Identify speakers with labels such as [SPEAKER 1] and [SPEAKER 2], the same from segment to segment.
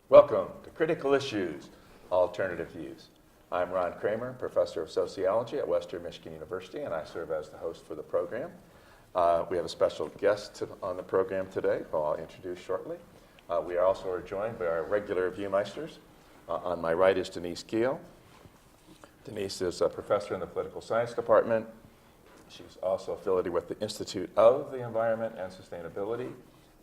[SPEAKER 1] Welcome to Critical Issues, Alternative Views. I'm Ron Kramer, Professor of Sociology at Western Michigan University, and I serve as the host for the program. We have a special guest on the program today, who I'll introduce shortly. We are also joined by our regular Viewmeisters. On my right is Denise Gill. Denise is a professor in the Political Science Department. She's also affiliated with the Institute of the Environment and Sustainability,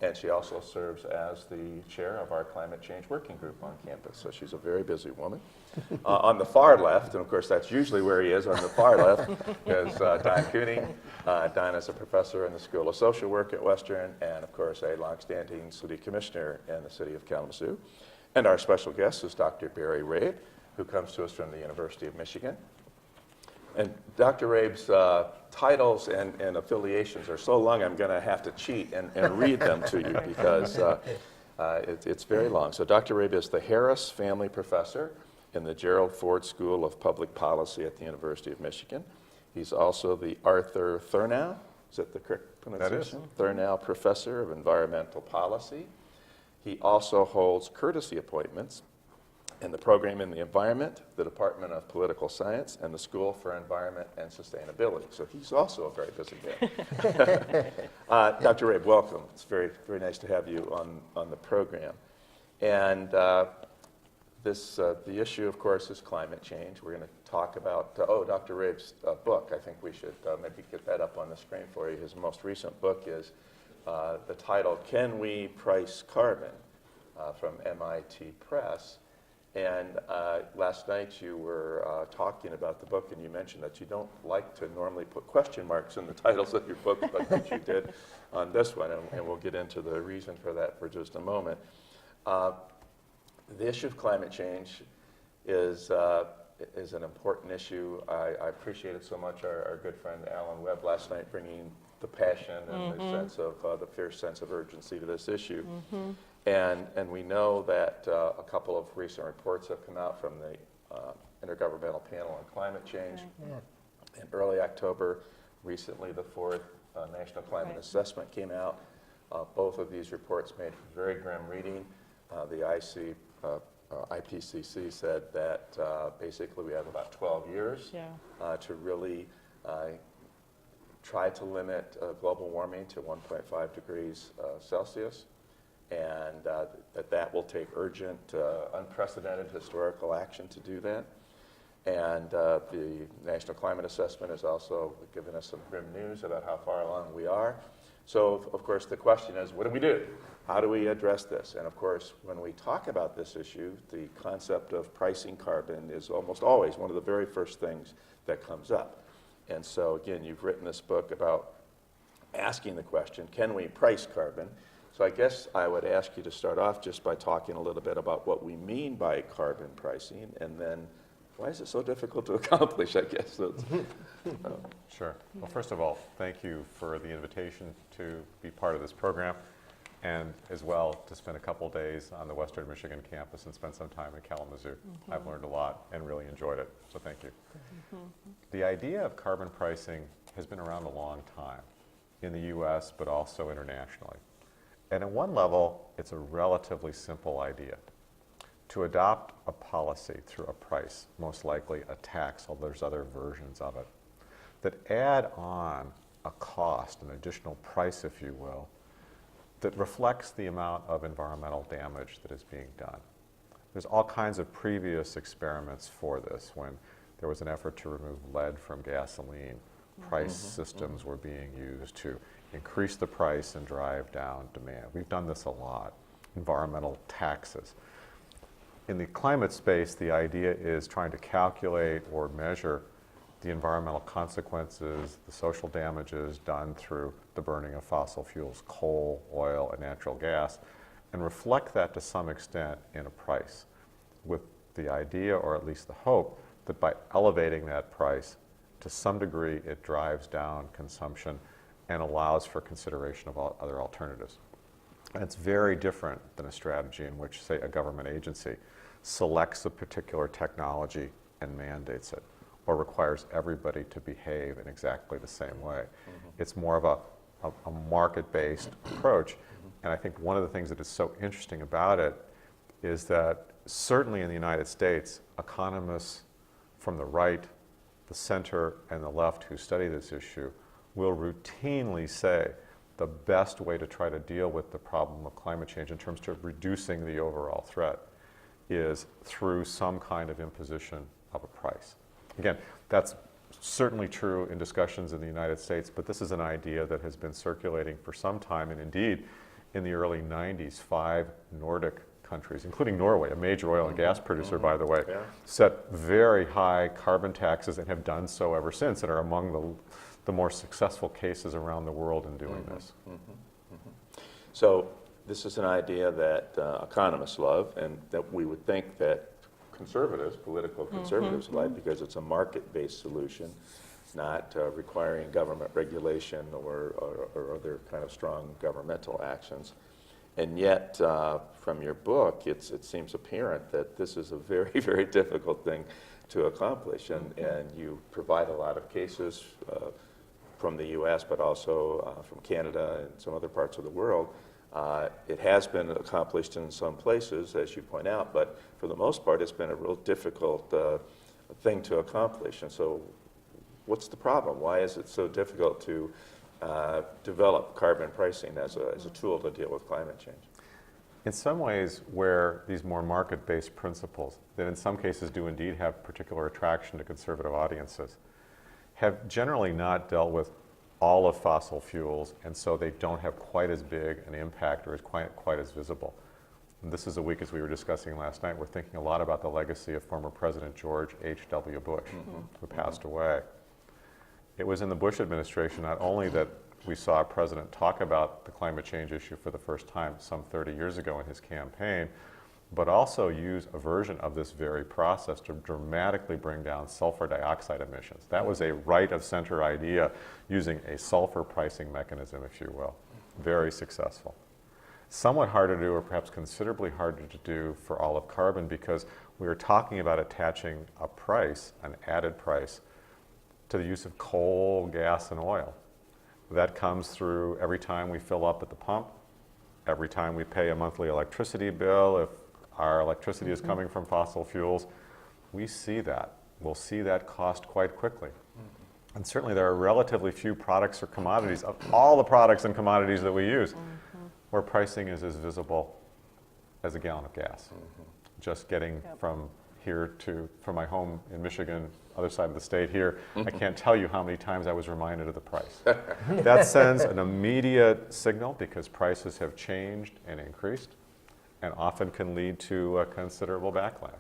[SPEAKER 1] and she also serves as the chair of our climate change working group on campus. So she's a very busy woman. On the far left, and of course that's usually where he is, on the far left is Don Kooning. Don is a professor in the School of Social Work at Western, and of course a longstanding city commissioner in the city of Kalamazoo. And our special guest is Dr. Barry Rabe, who comes to us from the University of Michigan. And Dr. Rabe's titles and affiliations are so long, I'm going to have to cheat and read them to you because it's very long. So Dr. Rabe is the Harris Family Professor in the Gerald Ford School of Public Policy at the University of Michigan. He's also the Arthur Thurnau, is that the correct pronunciation?
[SPEAKER 2] That is.
[SPEAKER 1] Thurnau Professor of Environmental Policy. He also holds courtesy appointments in the Program in the Environment, the Department of Political Science, and the School for Environment and Sustainability. So he's also a very busy man. Dr. Rabe, welcome. It's very, very nice to have you on the program. And the issue, of course, is climate change. We're going to talk about, Dr. Rabe's book. I think we should maybe get that up on the screen for you. His most recent book is the title, Can We Price Carbon? From MIT Press. And last night you were talking about the book, and you mentioned that you don't like to normally put question marks in the titles of your books, but that you did on this one, and we'll get into the reason for that for just a moment. The issue of climate change is an important issue. I appreciated so much our good friend Alan Webb last night bringing the passion and the sense of the fierce sense of urgency to this issue. And we know that a couple of recent reports have come out from the Intergovernmental Panel on Climate Change. In early October, recently the fourth National Climate Assessment came out. Both of these reports made very grim reading. The IPCC said that basically we have about 12 years to really try to limit global warming to 1.5 degrees Celsius. And that will take urgent, unprecedented historical action to do that. And the National Climate Assessment has also given us some grim news about how far along we are. So, of course, the question is, what do we do? How do we address this? And, of course, when we talk about this issue, the concept of pricing carbon is almost always one of the very first things that comes up. And so, again, you've written this book about asking the question, can we price carbon? So I guess I would ask you to start off just by talking a little bit about what we mean by carbon pricing, and then why is it so difficult to accomplish, I guess.
[SPEAKER 2] Sure. Well, first of all, thank you for the invitation to be part of this program, and as well to spend a couple days on the Western Michigan campus and spend some time in Kalamazoo. I've learned a lot and really enjoyed it, so thank you. The idea of carbon pricing has been around a long time in the U.S., but also internationally. And at one level, it's a relatively simple idea. To adopt a policy through a price, most likely a tax, although there's other versions of it, that add on a cost, an additional price, if you will, that reflects the amount of environmental damage that is being done. There's all kinds of previous experiments for this. When there was an effort to remove lead from gasoline, price systems were being used to increase the price and drive down demand. We've done this a lot. Environmental taxes. In the climate space, the idea is trying to calculate or measure the environmental consequences, the social damages done through the burning of fossil fuels, coal, oil, and natural gas, and reflect that to some extent in a price, with the idea, or at least the hope, that by elevating that price, to some degree it drives down consumption and allows for consideration of other alternatives. And it's very different than a strategy in which, say, a government agency selects a particular technology and mandates it, or requires everybody to behave in exactly the same way. It's more of a market-based approach. And I think one of the things that is so interesting about it is that certainly in the United States, economists from the right, the center, and the left who study this issue will routinely say the best way to try to deal with the problem of climate change in terms of reducing the overall threat is through some kind of imposition of a price. Again, that's certainly true in discussions in the United States, but this is an idea that has been circulating for some time, and indeed, in the early 90s, 5 Nordic countries, including Norway, a major oil and gas producer, by the way, set very high carbon taxes and have done so ever since, and are among the more successful cases around the world in doing this.
[SPEAKER 1] So this is an idea that economists love, and that we would think that conservatives, political conservatives like, because it's a market-based solution, not requiring government regulation or other kind of strong governmental actions. And yet, from your book, it seems apparent that this is a very, very difficult thing to accomplish. And you provide a lot of cases from the U.S., but also from Canada and some other parts of the world. It has been accomplished in some places, as you point out, but for the most part, it's been a real difficult thing to accomplish. And so what's the problem? Why is it so difficult to develop carbon pricing as a tool to deal with climate change?
[SPEAKER 2] In some ways, where these more market-based principles, that in some cases do indeed have particular attraction to conservative audiences, have generally not dealt with all of fossil fuels, and so they don't have quite as big an impact or is quite as visible. And this is a week, as we were discussing last night, we're thinking a lot about the legacy of former President George H.W. Bush, who passed away. It was in the Bush administration not only that we saw a president talk about the climate change issue for the first time some 30 years ago in his campaign, but also use a version of this very process to dramatically bring down sulfur dioxide emissions. That was a right-of-center idea using a sulfur pricing mechanism, if you will. Very successful. Somewhat harder to do, or perhaps considerably harder to do for all of carbon, because we are talking about attaching a price, an added price, to the use of coal, gas, and oil. That comes through every time we fill up at the pump, every time we pay a monthly electricity bill, if our electricity is coming from fossil fuels. We see that. We'll see that cost quite quickly. And certainly there are relatively few products or commodities, of all the products and commodities that we use, where pricing is as visible as a gallon of gas. Just getting from here from my home in Michigan, other side of the state here, I can't tell you how many times I was reminded of the price. That sends an immediate signal, because prices have changed and increased, and often can lead to a considerable backlash.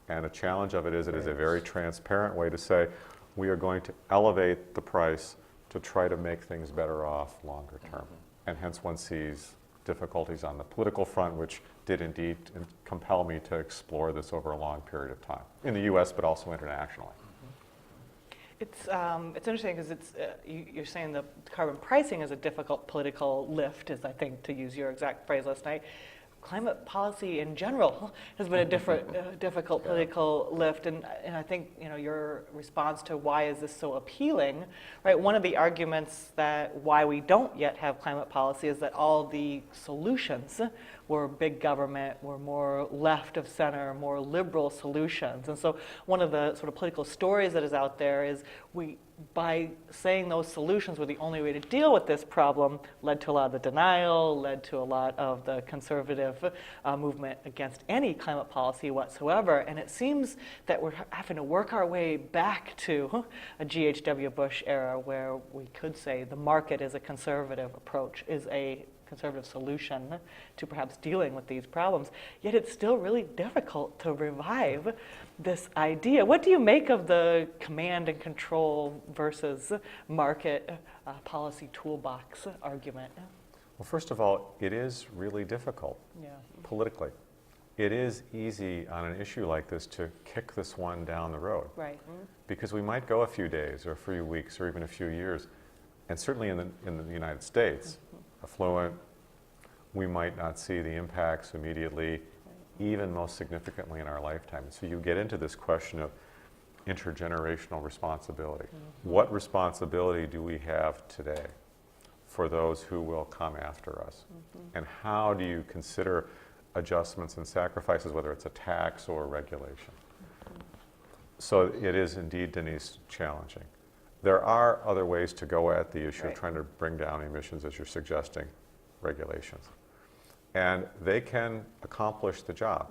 [SPEAKER 2] And a challenge of it is a very transparent way to say, we are going to elevate the price to try to make things better off longer term. And hence one sees difficulties on the political front, which did indeed compel me to explore this over a long period of time, in the US, but also internationally.
[SPEAKER 3] It's interesting because you're saying the carbon pricing is a difficult political lift, is I think, to use your exact phrase last night. Climate policy in general has been a difficult political lift, and I think your response to why is this so appealing, right? One of the arguments that why we don't yet have climate policy is that all the solutions were big government, were more left of center, more liberal solutions, and so one of the sort of political stories that is out there is by saying those solutions were the only way to deal with this problem, led to a lot of the denial, led to a lot of the conservative movement against any climate policy whatsoever. And it seems that we're having to work our way back to a G.H.W. Bush era, where we could say the market is a conservative approach, is a conservative solution to perhaps dealing with these problems. Yet it's still really difficult to revive this idea. What do you make of the command and control versus market policy toolbox argument?
[SPEAKER 2] Well, first of all, it is really difficult politically. It is easy on an issue like this to kick this one down the road.
[SPEAKER 3] Right.
[SPEAKER 2] Because we might go a few days or a few weeks or even a few years, and certainly in the United States, affluent, we might not see the impacts immediately, even most significantly in our lifetime. So you get into this question of intergenerational responsibility. What responsibility do we have today for those who will come after us? And how do you consider adjustments and sacrifices, whether it's a tax or regulation. So it is indeed, Denise, challenging. There are other ways to go at the issue of trying to bring down emissions, as you're suggesting, regulations. And they can accomplish the job.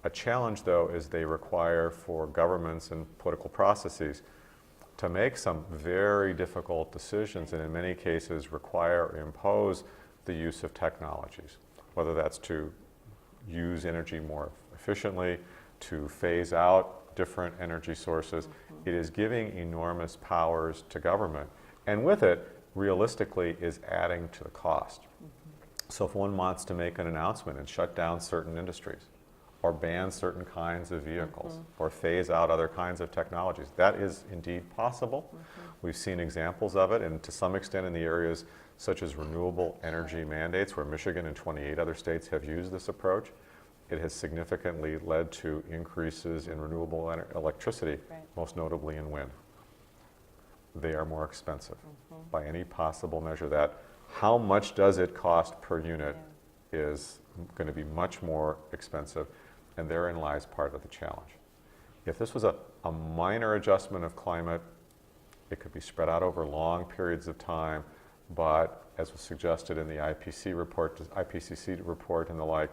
[SPEAKER 2] A challenge, though, is they require for governments and political processes to make some very difficult decisions, and in many cases require or impose the use of technologies, whether that's to use energy more efficiently, to phase out different energy sources. It is giving enormous powers to government, and with it, realistically, is adding to the cost. So if one wants to make an announcement and shut down certain industries, or ban certain kinds of vehicles, or phase out other kinds of technologies, that is indeed possible. We've seen examples of it, and to some extent in the areas such as renewable energy mandates, where Michigan and 28 other states have used this approach. It has significantly led to increases in renewable electricity, most notably in wind. They are more expensive by any possible measure. That how much does it cost per unit is going to be much more expensive, and therein lies part of the challenge. If this was a minor adjustment of climate, it could be spread out over long periods of time, but as was suggested in the IPCC report and the like,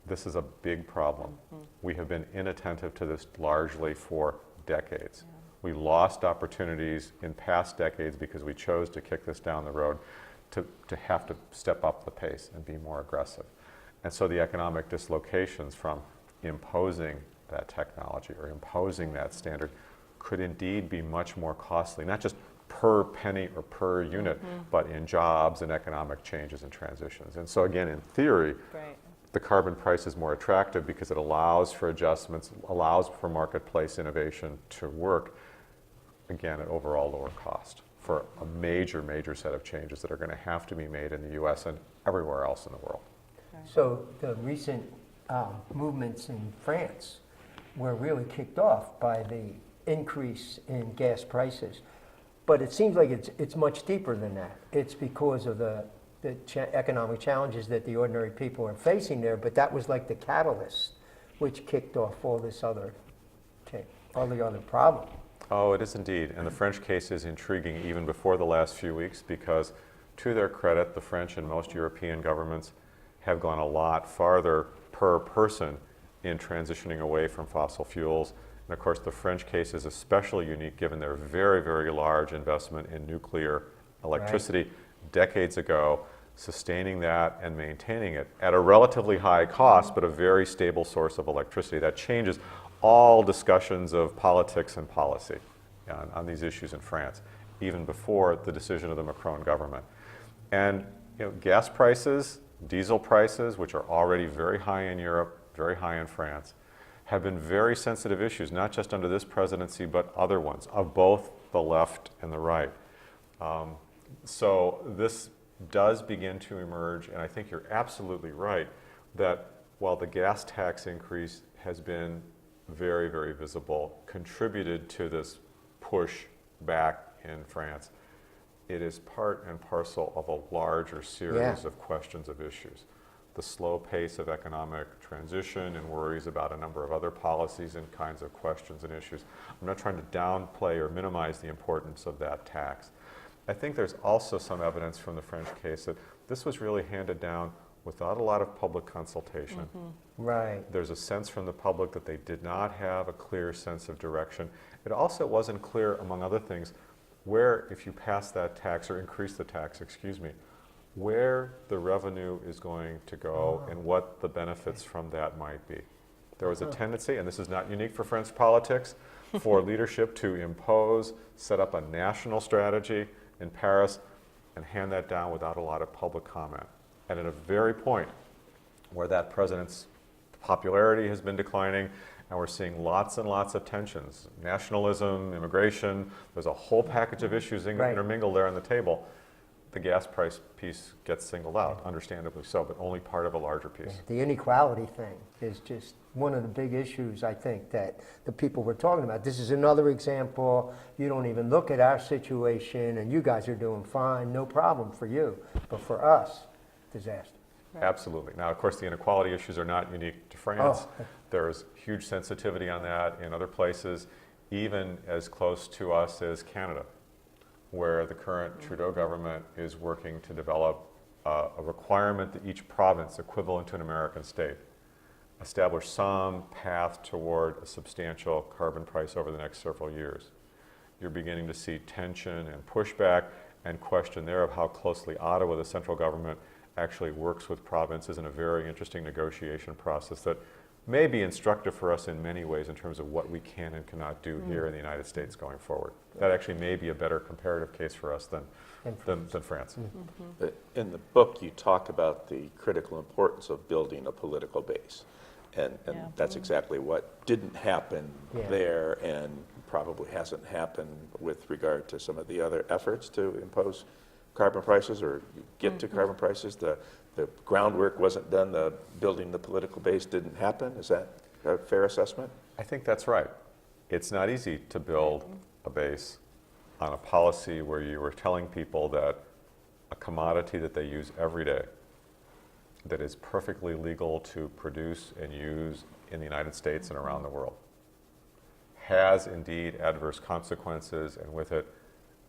[SPEAKER 2] this is a big problem. We have been inattentive to this largely for decades. We lost opportunities in past decades because we chose to kick this down the road to have to step up the pace and be more aggressive. And so the economic dislocations from imposing that technology or imposing that standard could indeed be much more costly, not just per penny or per unit, but in jobs and economic changes and transitions. And so again, in theory, the carbon price is more attractive because it allows for adjustments, allows for marketplace innovation to work, again, at overall lower cost for a major, major set of changes that are going to have to be made in the U.S. and everywhere else in the world.
[SPEAKER 4] So the recent movements in France were really kicked off by the increase in gas prices. But it seems like it's much deeper than that. It's because of the economic challenges that the ordinary people are facing there, but that was like the catalyst which kicked off all this other problem.
[SPEAKER 2] Oh, it is indeed. And the French case is intriguing even before the last few weeks because, to their credit, the French and most European governments have gone a lot farther per person in transitioning away from fossil fuels. And of course, the French case is especially unique given their very, very large investment in nuclear electricity decades ago, sustaining that and maintaining it at a relatively high cost, but a very stable source of electricity. That changes all discussions of politics and policy on these issues in France, even before the decision of the Macron government. And gas prices, diesel prices, which are already very high in Europe, very high in France, have been very sensitive issues, not just under this presidency, but other ones, of both the left and the right. So this does begin to emerge, and I think you're absolutely right, that while the gas tax increase has been very, very visible, contributed to this push back in France, it is part and parcel of a larger series of questions of issues. The slow pace of economic transition and worries about a number of other policies and kinds of questions and issues. I'm not trying to downplay or minimize the importance of that tax. I think there's also some evidence from the French case that this was really handed down without a lot of public consultation. There's a sense from the public that they did not have a clear sense of direction. It also wasn't clear, among other things, where, if you pass that tax or increase the tax, where the revenue is going to go and what the benefits from that might be. There was a tendency, and this is not unique for French politics, for leadership to impose, set up a national strategy in Paris and hand that down without a lot of public comment. And at a very point where that president's popularity has been declining and we're seeing lots and lots of tensions, nationalism, immigration, there's a whole package of issues intermingled there on the table. The gas price piece gets singled out, understandably so, but only part of a larger piece.
[SPEAKER 4] The inequality thing is just one of the big issues, I think, that the people were talking about. This is another example. You don't even look at our situation, and you guys are doing fine, no problem for you. But for us, disaster.
[SPEAKER 3] Right.
[SPEAKER 2] Absolutely. Now, of course, the inequality issues are not unique to France.
[SPEAKER 4] Oh.
[SPEAKER 2] There's huge sensitivity on that in other places, even as close to us as Canada, where the current Trudeau government is working to develop a requirement that each province, equivalent to an American state, establish some path toward a substantial carbon price over the next several years. You're beginning to see tension and pushback and question there of how closely Ottawa, the central government, actually works with provinces in a very interesting negotiation process that may be instructive for us in many ways in terms of what we can and cannot do here in the United States going forward. That actually may be a better comparative case for us than France.
[SPEAKER 1] In the book, you talk about the critical importance of building a political base. And
[SPEAKER 3] Yeah.
[SPEAKER 1] that's exactly what didn't happen
[SPEAKER 4] Yeah.
[SPEAKER 1] there and probably hasn't happened with regard to some of the other efforts to impose carbon prices or get to carbon prices. The groundwork wasn't done, the building the political base didn't happen. Is that a fair assessment?
[SPEAKER 2] I think that's right. It's not easy to build a base on a policy where you were telling people that a commodity that they use every day, that is perfectly legal to produce and use in the United States and around the world, has indeed adverse consequences, and with it,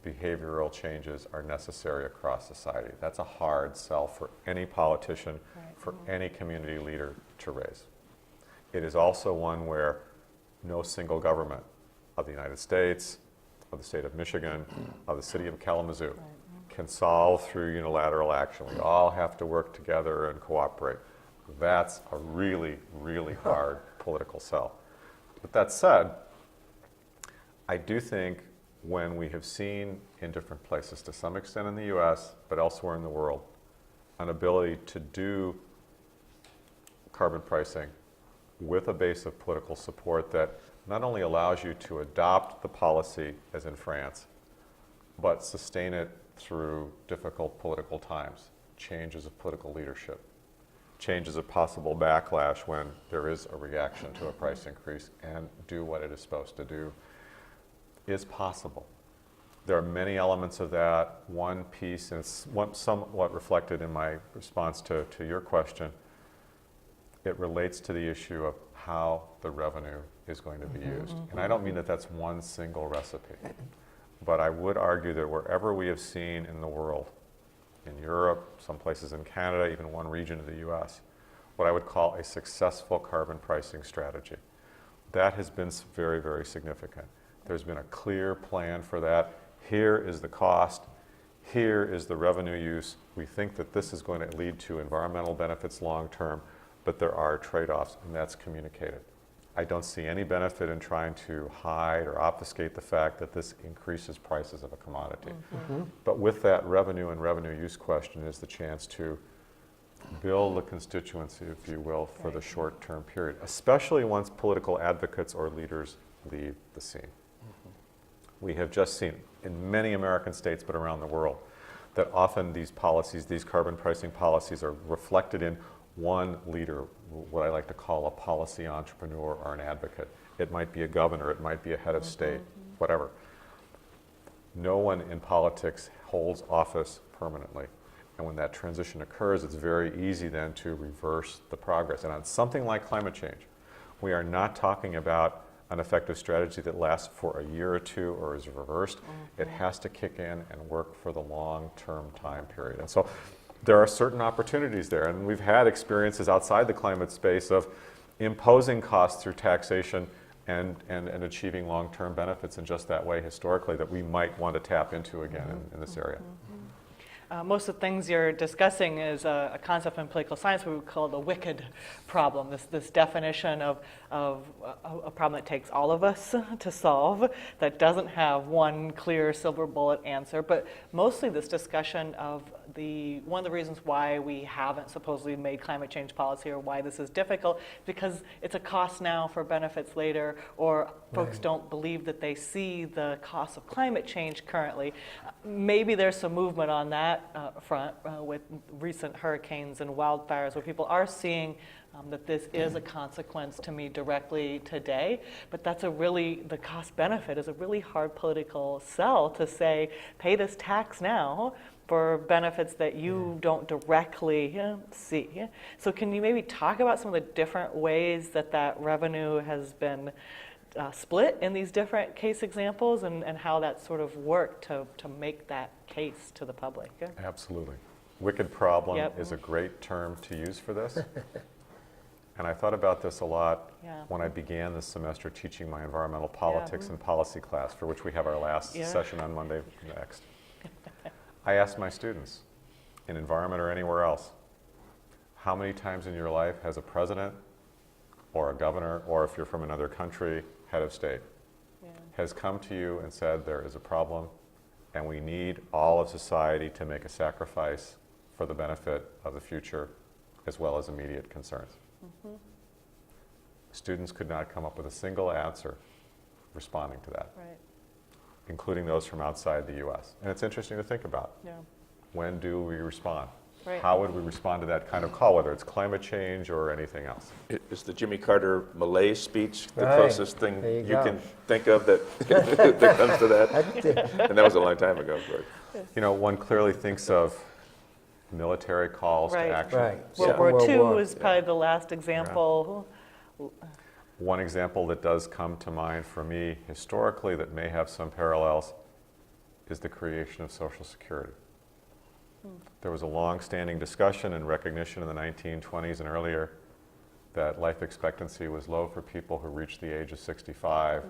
[SPEAKER 2] behavioral changes are necessary across society. That's a hard sell for any politician, for any community leader to raise. It is also one where no single government of the United States, of the state of Michigan, of the city of Kalamazoo can solve through unilateral action. We all have to work together and cooperate. That's a really, really hard political sell. With that said, I do think when we have seen in different places, to some extent in the US, but elsewhere in the world, an ability to do carbon pricing with a base of political support that not only allows you to adopt the policy, as in France, but sustain it through difficult political times, changes of political leadership, changes of possible backlash when there is a reaction to a price increase, and do what it is supposed to do, is possible. There are many elements of that. One piece, and it's somewhat reflected in my response to your question, it relates to the issue of how the revenue is going to be used. And I don't mean that that's one single recipe, but I would argue that wherever we have seen in the world, in Europe, some places in Canada, even one region of the US, what I would call a successful carbon pricing strategy, that has been very, very significant. There's been a clear plan for that. Here is the cost. Here is the revenue use. We think that this is going to lead to environmental benefits long term, but there are trade-offs, and that's communicated. I don't see any benefit in trying to hide or obfuscate the fact that this increases prices of a commodity. But with that revenue and revenue use question is the chance to build a constituency, if you will, for the short-term period, especially once political advocates or leaders leave the scene. We have just seen in many American states, but around the world, that often these policies, these carbon pricing policies, are reflected in one leader, what I like to call a policy entrepreneur or an advocate. It might be a governor, it might be a head of state, whatever. No one in politics holds office permanently. And when that transition occurs, it's very easy then to reverse the progress. And on something like climate change, we are not talking about an effective strategy that lasts for a year or two or is reversed. It has to kick in and work for the long-term time period. And so there are certain opportunities there, and we've had experiences outside the climate space of imposing costs through taxation and achieving long-term benefits in just that way historically that we might want to tap into again in this area.
[SPEAKER 3] Most of the things you're discussing is a concept in political science we would call the wicked problem, this definition of a problem that takes all of us to solve, that doesn't have one clear silver bullet answer, but mostly this discussion of one of the reasons why we haven't supposedly made climate change policy or why this is difficult, because it's a cost now for benefits later, or folks don't believe that they see the cost of climate change currently. Maybe there's some movement on that front with recent hurricanes and wildfires, where people are seeing that this is a consequence to me directly today, but the cost benefit is a really hard political sell to say, pay this tax now for benefits that you don't directly see. So can you maybe talk about some of the different ways that that revenue has been split in these different case examples, and how that sort of worked to make that case to the public?
[SPEAKER 2] Absolutely. Wicked problem
[SPEAKER 3] Yep.
[SPEAKER 2] is a great term to use for this. And I thought about this a lot
[SPEAKER 3] Yeah.
[SPEAKER 2] when I began this semester teaching my environmental politics and policy class, for which we have our last
[SPEAKER 3] Yeah.
[SPEAKER 2] session on Monday next. I asked my students, in environment or anywhere else, how many times in your life has a president or a governor, or if you're from another country, head of state, has come to you and said there is a problem and we need all of society to make a sacrifice for the benefit of the future as well as immediate concerns? Students could not come up with a single answer responding to that,
[SPEAKER 3] Right.
[SPEAKER 2] including those from outside the U.S. And it's interesting to think about.
[SPEAKER 3] Yeah.
[SPEAKER 2] When do we respond?
[SPEAKER 3] Right.
[SPEAKER 2] How would we respond to that kind of call, whether it's climate change or anything else?
[SPEAKER 1] Is the Jimmy Carter Malay speech the
[SPEAKER 4] Right.
[SPEAKER 1] closest thing
[SPEAKER 4] There you
[SPEAKER 1] you
[SPEAKER 4] go.
[SPEAKER 1] can think of that, that comes to that?
[SPEAKER 4] I think that-
[SPEAKER 1] And that was a long time ago, of course.
[SPEAKER 2] You know, one clearly thinks of military calls
[SPEAKER 3] Right.
[SPEAKER 2] to action.
[SPEAKER 4] Right.
[SPEAKER 3] World
[SPEAKER 1] Yeah.
[SPEAKER 3] War
[SPEAKER 4] World
[SPEAKER 3] II
[SPEAKER 4] War.
[SPEAKER 3] was probably the last example.
[SPEAKER 2] One example that does come to mind for me historically that may have some parallels is the creation of Social Security. There was a long-standing discussion and recognition in the 1920s and earlier that life expectancy was low for people who reached the age of 65,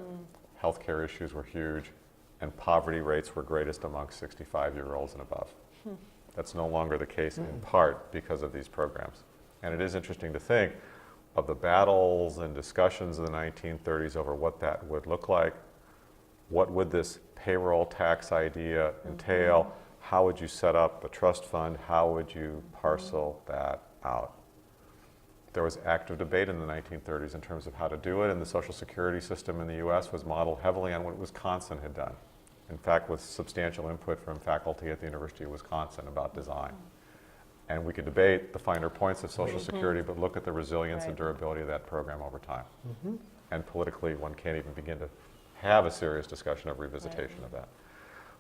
[SPEAKER 2] healthcare issues were huge, and poverty rates were greatest amongst 65-year-olds and above. That's no longer the case, in part because of these programs. And it is interesting to think of the battles and discussions in the 1930s over what that would look like. What would this payroll tax idea entail? How would you set up a trust fund? How would you parcel that out? There was active debate in the 1930s in terms of how to do it, and the Social Security system in the US was modeled heavily on what Wisconsin had done. In fact, with substantial input from faculty at the University of Wisconsin about design. And we could debate the finer points of Social Security, but look at the resilience and
[SPEAKER 3] Right.
[SPEAKER 2] durability of that program over time. And politically, one can't even begin to have a serious discussion of revisitation of that.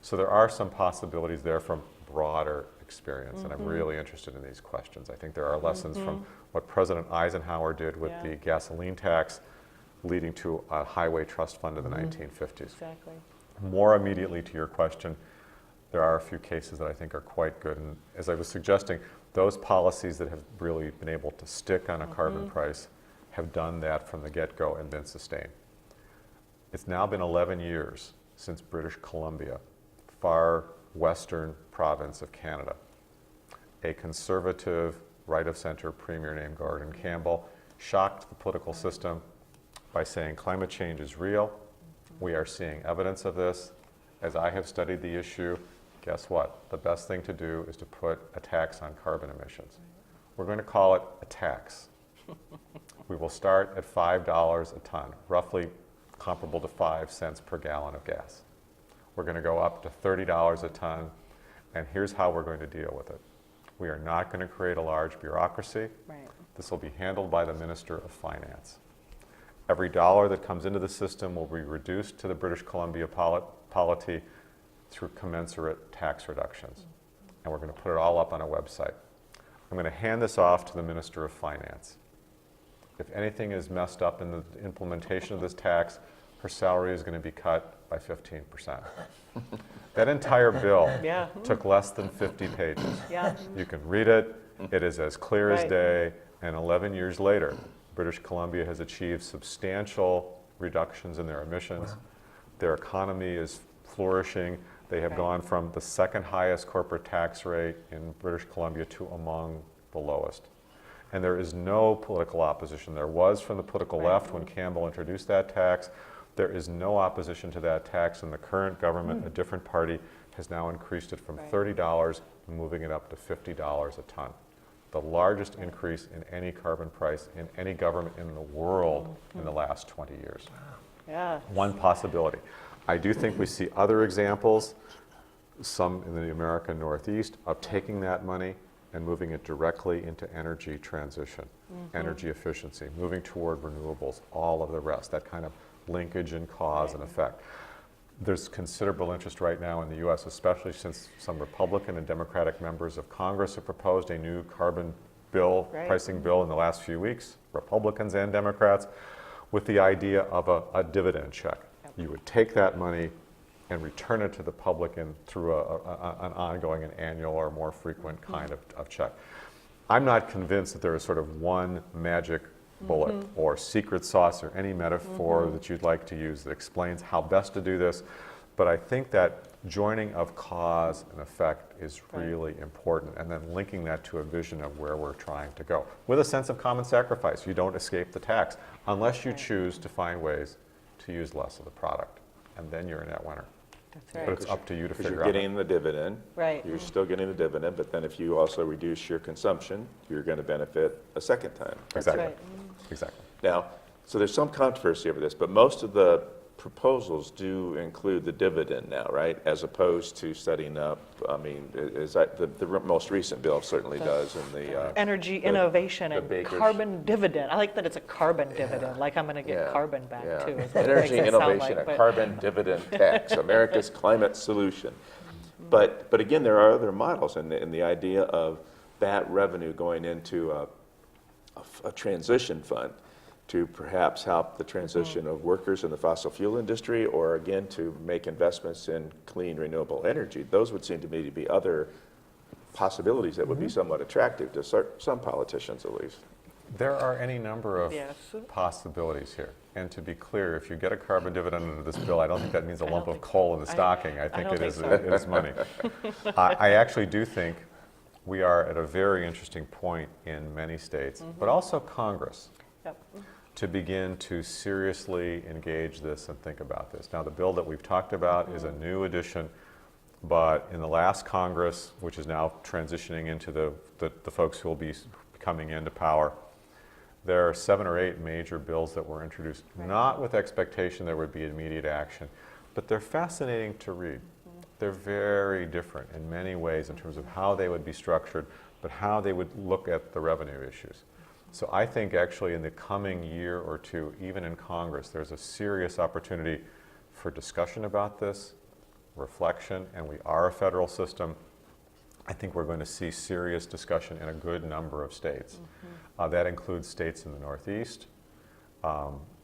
[SPEAKER 2] So there are some possibilities there from broader experience, and I'm really interested in these questions. I think there are lessons from what President Eisenhower did with
[SPEAKER 3] Yeah.
[SPEAKER 2] the gasoline tax, leading to a highway trust fund in the 1950s.
[SPEAKER 3] Exactly.
[SPEAKER 2] More immediately to your question, there are a few cases that I think are quite good. And as I was suggesting, those policies that have really been able to stick on a carbon price have done that from the get-go and been sustained. It's now been 11 years since British Columbia, far western province of Canada, a conservative, right-of-center premier named Gordon Campbell shocked the political system by saying climate change is real. We are seeing evidence of this. As I have studied the issue, guess what? The best thing to do is to put a tax on carbon emissions. We're going to call it a tax. We will start at $5 a ton, roughly comparable to 5 cents per gallon of gas. We're going to go up to $30 a ton, and here's how we're going to deal with it. We are not going to create a large bureaucracy.
[SPEAKER 3] Right.
[SPEAKER 2] This will be handled by the Minister of Finance. Every dollar that comes into the system will be reduced to the British Columbia polity through commensurate tax reductions. And we're going to put it all up on a website. I'm going to hand this off to the Minister of Finance. If anything is messed up in the implementation of this tax, her salary is going to be cut by 15%. That entire bill
[SPEAKER 3] Yeah.
[SPEAKER 2] took less than 50 pages.
[SPEAKER 3] Yeah.
[SPEAKER 2] You can read it. It is as clear as
[SPEAKER 3] Right.
[SPEAKER 2] day. And 11 years later, British Columbia has achieved substantial reductions in their emissions. Their economy is flourishing. They have
[SPEAKER 3] Right.
[SPEAKER 2] gone from the second highest corporate tax rate in British Columbia to among the lowest. And there is no political opposition. There was from the political
[SPEAKER 3] Right.
[SPEAKER 2] left when Campbell introduced that tax. There is no opposition to that tax, and the current government, a different party, has now increased it from
[SPEAKER 3] Right.
[SPEAKER 2] $30, moving it up to $50 a ton. The largest increase in any carbon price in any government in the world in the last 20 years.
[SPEAKER 3] Yeah.
[SPEAKER 2] One possibility. I do think we see other examples, some in the American Northeast, of taking that money and moving it directly into energy transition, energy efficiency, moving toward renewables, all of the rest, that kind of linkage and cause and effect. There's considerable interest right now in the U.S., especially since some Republican and Democratic members of Congress have proposed a new carbon bill,
[SPEAKER 3] Right.
[SPEAKER 2] pricing bill in the last few weeks, Republicans and Democrats, with the idea of a dividend check.
[SPEAKER 3] Yep.
[SPEAKER 2] You would take that money and return it to the public through an ongoing and annual or more frequent kind of check. I'm not convinced that there is sort of one magic bullet or secret sauce or any metaphor that you'd like to use that explains how best to do this, but I think that joining of cause and effect is
[SPEAKER 3] Right.
[SPEAKER 2] really important, and then linking that to a vision of where we're trying to go with a sense of common sacrifice. You don't escape the tax unless you
[SPEAKER 3] Right.
[SPEAKER 2] choose to find ways to use less of the product, and then you're a net winner.
[SPEAKER 3] That's
[SPEAKER 2] But
[SPEAKER 3] right.
[SPEAKER 2] it's up to you to
[SPEAKER 1] Because
[SPEAKER 2] figure
[SPEAKER 1] you're
[SPEAKER 2] out.
[SPEAKER 1] getting the dividend.
[SPEAKER 3] Right.
[SPEAKER 1] You're still getting the dividend, but then if you also reduce your consumption, you're going to benefit a second time.
[SPEAKER 3] That's
[SPEAKER 2] Exactly.
[SPEAKER 3] right.
[SPEAKER 2] Exactly.
[SPEAKER 1] Now, so there's some controversy over this, but most of the proposals do include the dividend now, right? As opposed to setting up, I mean, is that, the most recent bill certainly does in the.
[SPEAKER 3] Energy
[SPEAKER 1] the-
[SPEAKER 3] innovation
[SPEAKER 1] the
[SPEAKER 3] and
[SPEAKER 1] Baker's-
[SPEAKER 3] carbon dividend. I like that it's a carbon dividend, like I'm going to get
[SPEAKER 1] Yeah,
[SPEAKER 3] carbon back
[SPEAKER 1] yeah.
[SPEAKER 3] too. is what it
[SPEAKER 1] Energy
[SPEAKER 3] makes it sound
[SPEAKER 1] innovation,
[SPEAKER 3] like,
[SPEAKER 1] a
[SPEAKER 3] but-
[SPEAKER 1] carbon dividend tax, America's climate solution. But again, there are other models, and the idea of that revenue going into a transition fund to perhaps help the transition of workers in the fossil fuel industry, or again, to make investments in clean, renewable energy. Those would seem to me to be other possibilities that would be somewhat attractive to some politicians, at least.
[SPEAKER 2] There are any number of
[SPEAKER 3] Yes.
[SPEAKER 2] possibilities here. And to be clear, if you get a carbon dividend under this bill, I don't think that means a
[SPEAKER 3] I
[SPEAKER 2] lump
[SPEAKER 3] don't
[SPEAKER 2] of
[SPEAKER 3] think
[SPEAKER 2] coal in the
[SPEAKER 3] so.
[SPEAKER 2] stocking. I
[SPEAKER 3] I
[SPEAKER 2] think
[SPEAKER 3] don't
[SPEAKER 2] it
[SPEAKER 3] think
[SPEAKER 2] is,
[SPEAKER 3] so.
[SPEAKER 2] it is money. I actually do think we are at a very interesting point in many states, but also Congress,
[SPEAKER 3] Yep.
[SPEAKER 2] to begin to seriously engage this and think about this. Now, the bill that we've talked about is a new addition, but in the last Congress, which is now transitioning into the folks who will be coming into power, there are 7 or 8 major bills that were introduced, not with expectation there would be immediate action, but they're fascinating to read. They're very different in many ways in terms of how they would be structured, but how they would look at the revenue issues. So I think actually in the coming year or two, even in Congress, there's a serious opportunity for discussion about this, reflection, and we are a federal system. I think we're going to see serious discussion in a good number of states. That includes states in the Northeast,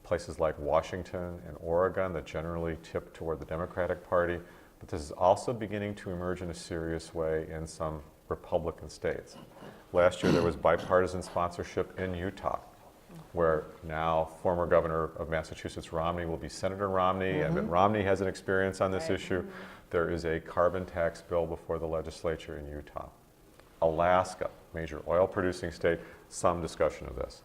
[SPEAKER 2] places like Washington and Oregon that generally tip toward the Democratic Party, but this is also beginning to emerge in a serious way in some Republican states. Last year there was bipartisan sponsorship in Utah, where now former governor of Massachusetts Romney will be Senator Romney, and Mitt Romney has an experience on this
[SPEAKER 3] Right.
[SPEAKER 2] issue. There is a carbon tax bill before the legislature in Utah. Alaska, major oil producing state, some discussion of this.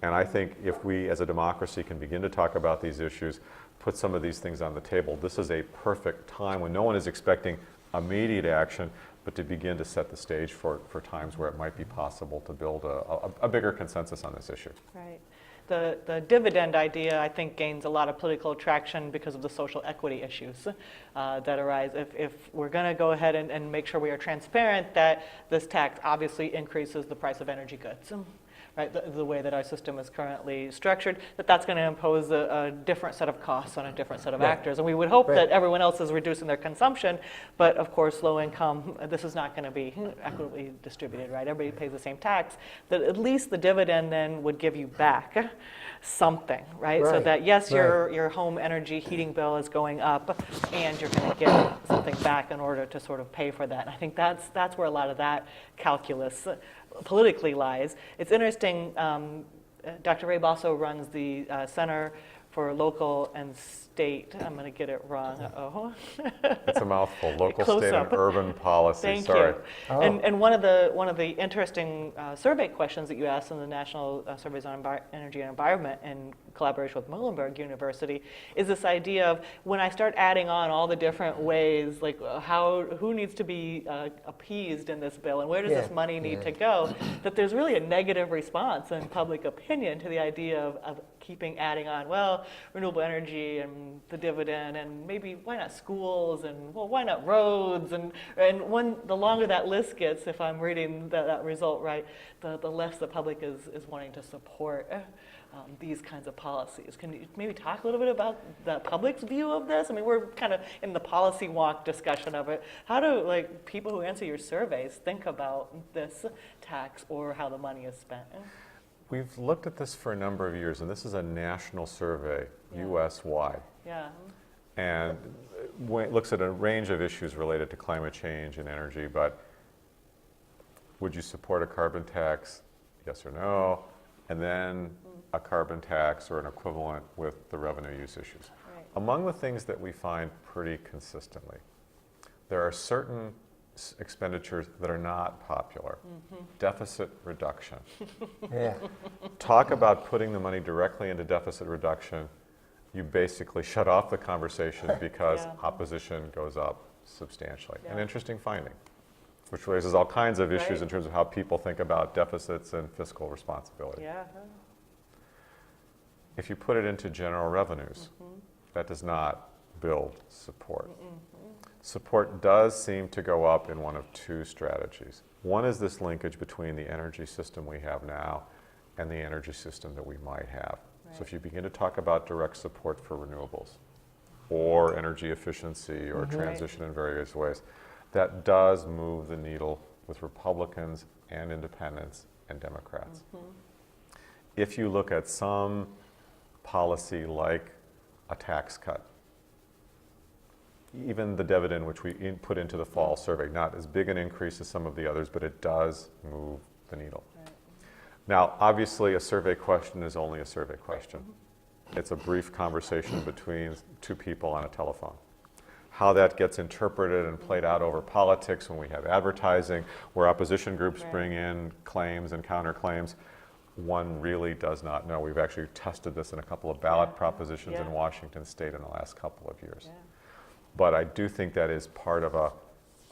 [SPEAKER 2] And I think if we as a democracy can begin to talk about these issues, put some of these things on the table, this is a perfect time when no one is expecting immediate action, but to begin to set the stage for times where it might be possible to build a bigger consensus on this issue.
[SPEAKER 3] Right. The dividend idea, I think, gains a lot of political traction because of the social equity issues that arise. If we're going to go ahead and make sure we are transparent that this tax obviously increases the price of energy goods, right? The way that our system is currently structured, that's going to impose a different set of costs on a different set of
[SPEAKER 4] Right.
[SPEAKER 3] actors. And we would hope
[SPEAKER 4] Right.
[SPEAKER 3] that everyone else is reducing their consumption, but of course, low income, this is not going to be equitably distributed, right? Everybody pays the same tax. That at least the dividend then would give you back something, right? So
[SPEAKER 4] Right.
[SPEAKER 3] that yes,
[SPEAKER 4] Right.
[SPEAKER 3] your home energy heating bill is going up, and you're going to get something back in order to sort of pay for that. And I think that's where a lot of that calculus politically lies. It's interesting, Dr. Rabe also runs the Center for Local and State, I'm going to get it wrong, uh-oh.
[SPEAKER 2] It's a mouthful, local,
[SPEAKER 3] Close
[SPEAKER 2] state,
[SPEAKER 3] up.
[SPEAKER 2] and urban policy,
[SPEAKER 3] Thank
[SPEAKER 2] sorry.
[SPEAKER 3] you.
[SPEAKER 4] Oh.
[SPEAKER 3] And one of the interesting survey questions that you asked in the National Surveys on Energy and Environment in collaboration with Muhlenberg University is this idea of when I start adding on all the different ways, like who needs to be appeased in this bill and where does this
[SPEAKER 4] Yeah,
[SPEAKER 3] money need
[SPEAKER 4] yeah.
[SPEAKER 3] to go, that there's really a negative response in public opinion to the idea of keeping adding on, well, renewable energy and the dividend, and maybe why not schools, and well, why not roads, and the longer that list gets, if I'm reading that result right, the less the public is wanting to support these kinds of policies. Can you maybe talk a little bit about the public's view of this? I mean, we're kind of in the policy walk discussion of it. How do like people who answer your surveys think about this tax or how the money is spent?
[SPEAKER 2] We've looked at this for a number of years, and this is a national survey,
[SPEAKER 3] Yeah.
[SPEAKER 2] US-wide.
[SPEAKER 3] Yeah.
[SPEAKER 2] And it looks at a range of issues related to climate change and energy, but would you support a carbon tax? Yes or no? And then a carbon tax or an equivalent with the revenue use issues.
[SPEAKER 3] Right.
[SPEAKER 2] Among the things that we find pretty consistently, there are certain expenditures that are not popular. Deficit reduction.
[SPEAKER 4] Yeah.
[SPEAKER 2] Talk about putting the money directly into deficit reduction. You basically shut off the conversation because
[SPEAKER 3] Yeah.
[SPEAKER 2] opposition goes up substantially. An
[SPEAKER 3] Yeah.
[SPEAKER 2] interesting finding, which raises all kinds of issues
[SPEAKER 3] Right.
[SPEAKER 2] in terms of how people think about deficits and fiscal responsibility.
[SPEAKER 3] Yeah.
[SPEAKER 2] If you put it into general revenues, that does not build support. Support does seem to go up in one of two strategies. One is this linkage between the energy system we have now and the energy system that we might have. So if you begin to talk about direct support for renewables or energy efficiency or transition in various ways, that does move the needle with Republicans and independents and Democrats. If you look at some policy like a tax cut, even the dividend, which we put into the fall survey, not as big an increase as some of the others, but it does move the needle.
[SPEAKER 3] Right.
[SPEAKER 2] Now, obviously, a survey question is only a survey question. It's a brief conversation between two people on a telephone. How that gets interpreted and played out over politics when we have advertising, where opposition groups
[SPEAKER 3] Right.
[SPEAKER 2] bring in claims and counterclaims, one really does not know. We've actually tested this in a couple of ballot propositions in
[SPEAKER 3] Yeah.
[SPEAKER 2] Washington State in the last couple of years.
[SPEAKER 3] Yeah.
[SPEAKER 2] But I do think that is part of a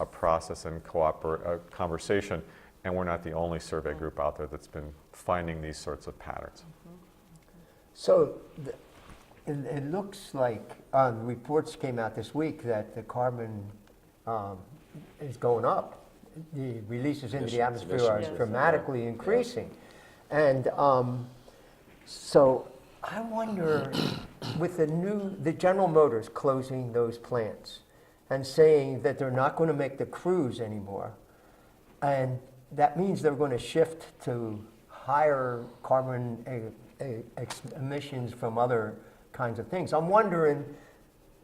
[SPEAKER 2] process and conversation, and we're not the only survey group out there that's been finding these sorts of patterns.
[SPEAKER 4] So it looks like reports came out this week that the carbon is going up. The releases into the atmosphere are
[SPEAKER 3] Yes.
[SPEAKER 4] dramatically increasing. And so I wonder, with the General Motors closing those plants and saying that they're not going to make the Cruise anymore, and that means they're going to shift to higher carbon emissions from other kinds of things. I'm wondering,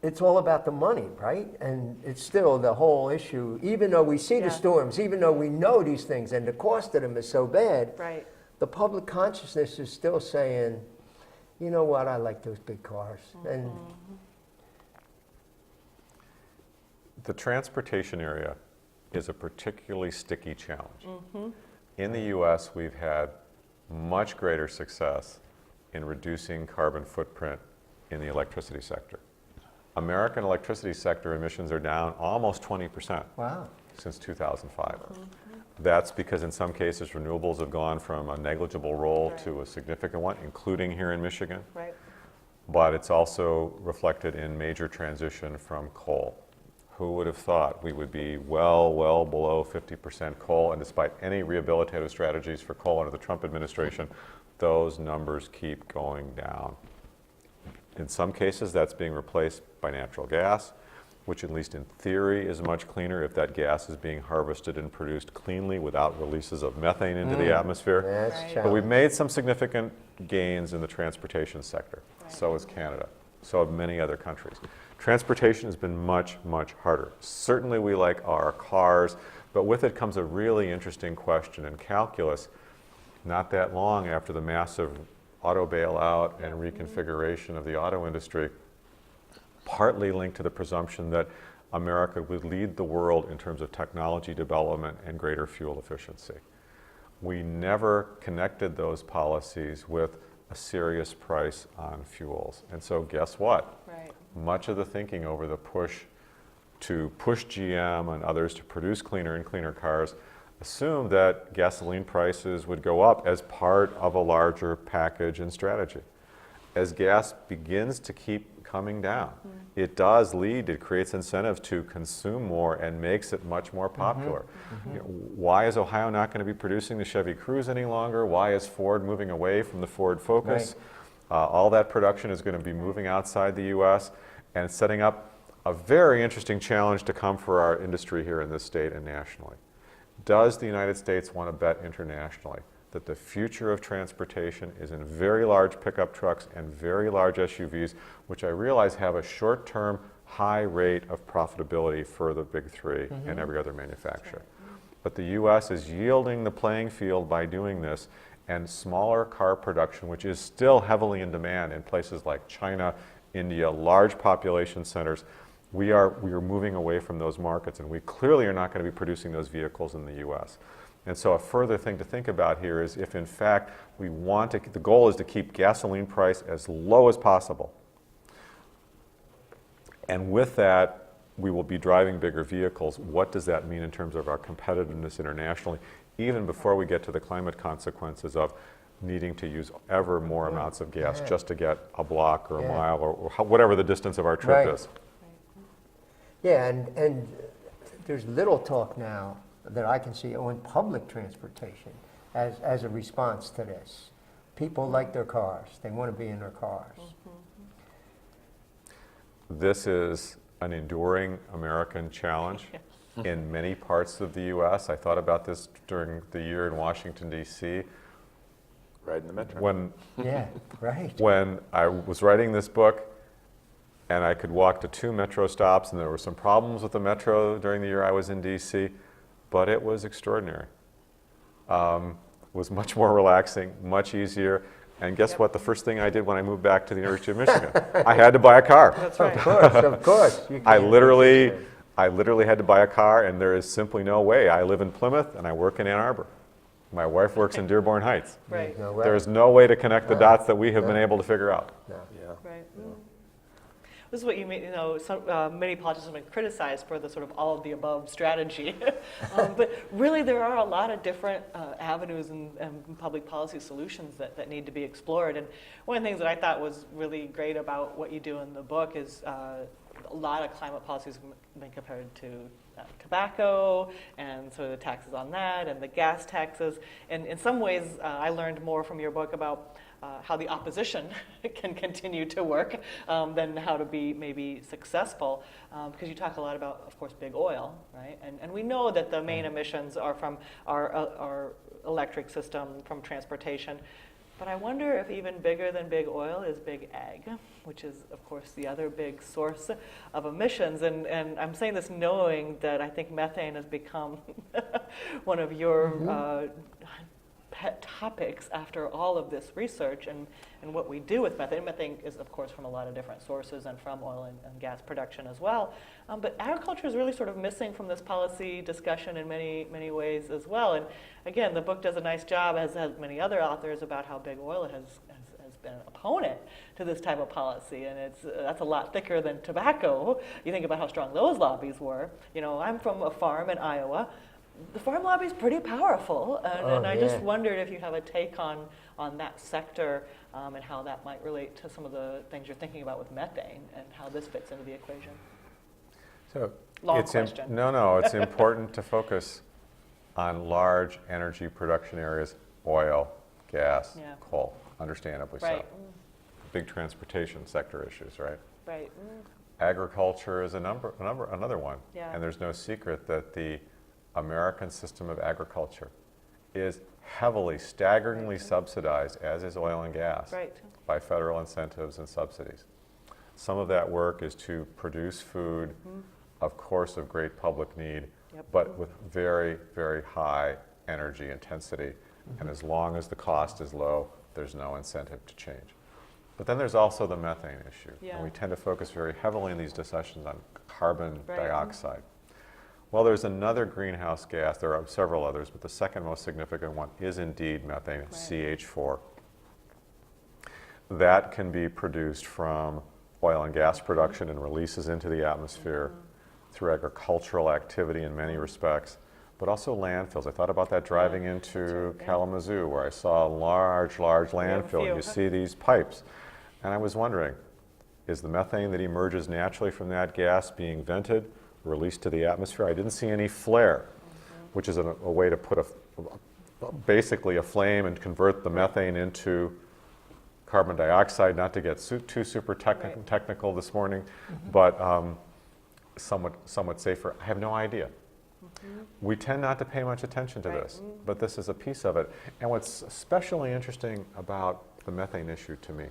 [SPEAKER 4] it's all about the money, right? And it's still the whole issue, even though we see
[SPEAKER 3] Yeah.
[SPEAKER 4] the storms, even though we know these things and the cost of them is so bad,
[SPEAKER 3] Right.
[SPEAKER 4] the public consciousness is still saying, you know what, I like those big cars. And
[SPEAKER 2] The transportation area is a particularly sticky challenge. In the US, we've had much greater success in reducing carbon footprint in the electricity sector. American electricity sector emissions are down almost 20%
[SPEAKER 4] wow.
[SPEAKER 2] since 2005. That's because in some cases renewables have gone from a negligible role
[SPEAKER 3] Right.
[SPEAKER 2] to a significant one, including here in Michigan.
[SPEAKER 3] Right.
[SPEAKER 2] But it's also reflected in major transition from coal. Who would have thought we would be well below 50% coal, and despite any rehabilitative strategies for coal under the Trump administration, those numbers keep going down. In some cases, that's being replaced by natural gas, which at least in theory is much cleaner if that gas is being harvested and produced cleanly without releases of methane into the atmosphere.
[SPEAKER 4] That's
[SPEAKER 3] Right.
[SPEAKER 2] But
[SPEAKER 4] challenging.
[SPEAKER 2] we've made some significant gains in the transportation sector. So has Canada. So have many other countries. Transportation has been much harder. Certainly we like our cars, but with it comes a really interesting question in calculus. Not that long after the massive auto bailout and reconfiguration of the auto industry, partly linked to the presumption that America would lead the world in terms of technology development and greater fuel efficiency. We never connected those policies with a serious price on fuels. And so guess what?
[SPEAKER 3] Right.
[SPEAKER 2] Much of the thinking over the push to push GM and others to produce cleaner and cleaner cars assumed that gasoline prices would go up as part of a larger package and strategy. As gas begins to keep coming down. It does lead, it creates incentives to consume more and makes it much more popular. You know, why is Ohio not going to be producing the Chevy Cruze any longer? Why is Ford moving away from the Ford Focus? All that production is going to be moving outside the U.S. and setting up a very interesting challenge to come for our industry here in this state and nationally. Does the United States want to bet internationally that the future of transportation is in very large pickup trucks and very large SUVs, which I realize have a short-term high rate of profitability for the big three and every other manufacturer? But the U.S. is yielding the playing field by doing this, and smaller car production, which is still heavily in demand in places like China, India, large population centers, we are moving away from those markets, and we clearly are not going to be producing those vehicles in the U.S. And so a further thing to think about here is if in fact we want to, the goal is to keep gasoline price as low as possible. And with that, we will be driving bigger vehicles. What does that mean in terms of our competitiveness internationally, even before we get to the climate consequences of needing to use ever more amounts of gas just to get a block or a mile or whatever the distance of our trip is.
[SPEAKER 4] Yeah, and there's little talk now that I can see on public transportation as a response to this. People like their cars. They want to be in their cars.
[SPEAKER 2] This is an enduring American challenge in many parts of the U.S. I thought about this during the year in Washington, D.C.
[SPEAKER 1] Riding the Metro.
[SPEAKER 2] When I was writing this book, and I could walk to 2 metro stops, and there were some problems with the metro during the year I was in D.C., but it was extraordinary. It was much more relaxing, much easier, and guess what? The first thing I did when I moved back to the University of Michigan, I had to buy a car.
[SPEAKER 3] That's right.
[SPEAKER 4] Of course.
[SPEAKER 2] I literally had to buy a car, and there is simply no way. I live in Plymouth, and I work in Ann Arbor. My wife works in Dearborn Heights.
[SPEAKER 3] Right.
[SPEAKER 2] There is no way to connect the dots that we have been able to figure out.
[SPEAKER 3] Right. This is what you mean, you know, many politicians have been criticized for the sort of all of the above strategy. But really there are a lot of different avenues and public policy solutions that need to be explored. And one of the things that I thought was really great about what you do in the book is a lot of climate policies have been compared to tobacco and sort of the taxes on that and the gas taxes. And in some ways, I learned more from your book about how the opposition can continue to work than how to be maybe successful, because you talk a lot about, of course, big oil, right? And we know that the main emissions are from our electric system, from transportation. But I wonder if even bigger than big oil is big ag, which is, of course, the other big source of emissions. And I'm saying this knowing that I think methane has become one of your pet topics after all of this research and what we do with methane. Methane is, of course, from a lot of different sources and from oil and gas production as well. But agriculture is really sort of missing from this policy discussion in many, many ways as well. And again, the book does a nice job, as has many other authors, about how big oil has been an opponent to this type of policy. And that's a lot thicker than tobacco. You think about how strong those lobbies were. You know, I'm from a farm in Iowa. The farm lobby is pretty powerful, and I just wondered if you have a take on that sector and how that might relate to some of the things you're thinking about with methane and how this fits into the equation.
[SPEAKER 2] So
[SPEAKER 3] Long question.
[SPEAKER 2] It's important to focus on large energy production areas, oil, gas, coal, understandably so. Big transportation sector issues, right?
[SPEAKER 3] Right.
[SPEAKER 2] Agriculture is another one, and there's no secret that the American system of agriculture is heavily, staggeringly subsidized, as is oil and gas, by federal incentives and subsidies. Some of that work is to produce food, of course, of great public need, but with very, very high energy intensity. And as long as the cost is low, there's no incentive to change. But then there's also the methane issue. And we tend to focus very heavily in these discussions on carbon dioxide. Well, there's another greenhouse gas. There are several others, but the second most significant one is indeed methane, CH4. That can be produced from oil and gas production and releases into the atmosphere through agricultural activity in many respects, but also landfills. I thought about that driving into Kalamazoo, where I saw a large landfill. You see these pipes. And I was wondering, Is the methane that emerges naturally from that gas being vented, released to the atmosphere? I didn't see any flare, which is a way to put basically a flame and convert the methane into carbon dioxide, not to get too super technical this morning, but somewhat safer. I have no idea. We tend not to pay much attention to this, but this is a piece of it. And what's especially interesting about the methane issue to me